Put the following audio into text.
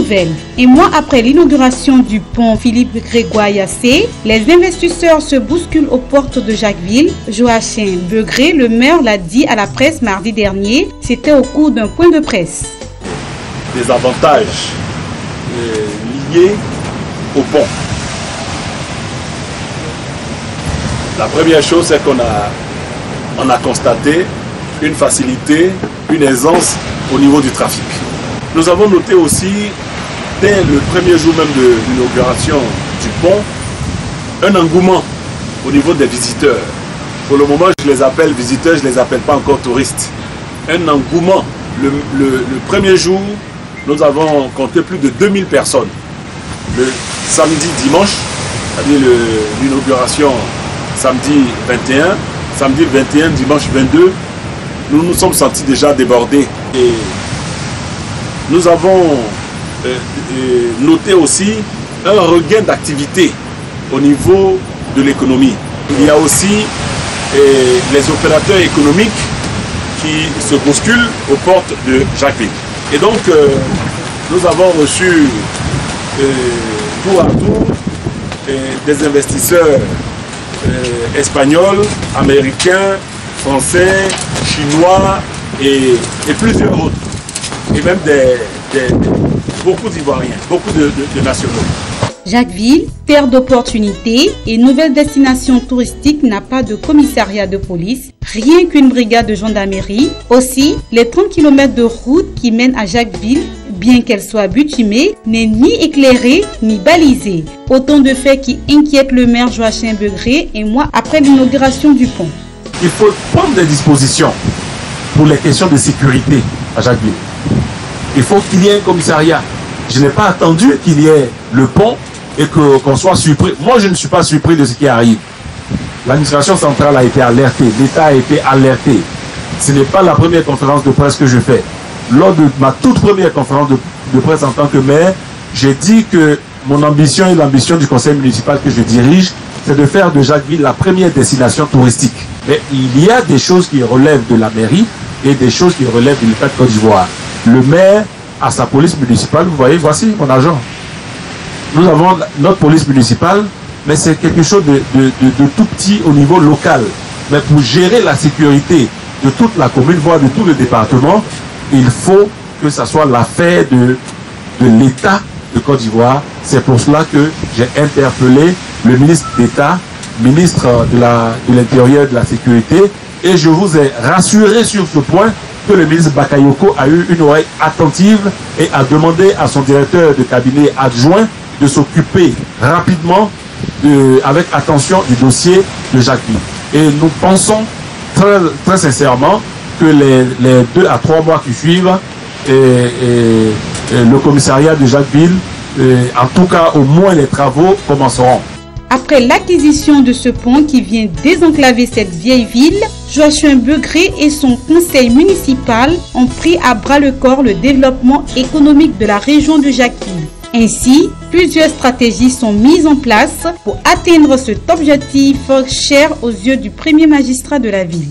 nouvelle. Un mois après l'inauguration du pont Philippe-Grégoire-Yassé, les investisseurs se bousculent aux portes de Jacquesville. Joachim Begré, le maire, l'a dit à la presse mardi dernier. C'était au cours d'un point de presse. Des avantages liés au pont. La première chose, c'est qu'on a constaté une facilité, une aisance au niveau du trafic. Nous avons noté aussi, dès le premier jour même de l'inauguration du pont, un engouement au niveau des visiteurs. Pour le moment, je les appelle visiteurs, je ne les appelle pas encore touristes. Un engouement. Le premier jour, nous avons compté plus de 2000 personnes. Le samedi, dimanche, c'est-à-dire l'inauguration samedi 21, samedi 21, dimanche 22, nous nous sommes sentis déjà débordés. Et nous avons noté aussi un regain d'activité au niveau de l'économie. Il y a aussi les opérateurs économiques qui se bousculent aux portes de Jacquesville. Et donc, nous avons reçu tour à tour des investisseurs espagnols, américains, français, chinois et plusieurs autres. Et même beaucoup d'Ivoiriens, beaucoup de nationaux. Jacquesville, terre d'opportunités et nouvelle destination touristique, n'a pas de commissariat de police, rien qu'une brigade de gendarmerie. Aussi, les 30 km de route qui mènent à Jacquesville, bien qu'elle soit bitumée, n'est ni éclairée ni balisée. Autant de faits qui inquiètent le maire Joachim Begré un mois après l'inauguration du pont. Il faut prendre des dispositions pour les questions de sécurité à Jacquesville. Il faut qu'il y ait un commissariat. Je n'ai pas attendu qu'il y ait le pont et qu'on soit surpris. Moi, je ne suis pas surpris de ce qui arrive. L'administration centrale a été alertée, l'État a été alerté. Ce n'est pas la première conférence de presse que je fais. Lors de ma toute première conférence de presse en tant que maire, j'ai dit que mon ambition et l'ambition du conseil municipal que je dirige, c'est de faire de Jacquesville la première destination touristique. Mais il y a des choses qui relèvent de la mairie et des choses qui relèvent de l'État de Côte d'Ivoire. Le maire a sa police municipale, vous voyez, voici mon agent. Nous avons notre police municipale, mais c'est quelque chose de tout petit au niveau local. Mais pour gérer la sécurité de toute la commune, voire de tout le département, il faut que ça soit l'affaire de l'État de Côte d'Ivoire. C'est pour cela que j'ai interpellé le ministre d'État, ministre de l'Intérieur et de la Sécurité, et je vous ai rassuré sur ce point que le ministre Bakayoko a eu une oreille attentive et a demandé à son directeur de cabinet adjoint de s'occuper rapidement, avec attention, du dossier de Jacquesville. Et nous pensons très sincèrement que les 2 à 3 mois qui suivent, le commissariat de Jacquesville, en tout cas au moins les travaux commenceront. Après l'acquisition de ce pont qui vient désenclaver cette vieille ville, Joachim Begré et son conseil municipal ont pris à bras le corps le développement économique de la région de Jacquesville. Ainsi, plusieurs stratégies sont mises en place pour atteindre cet objectif cher aux yeux du premier magistrat de la ville.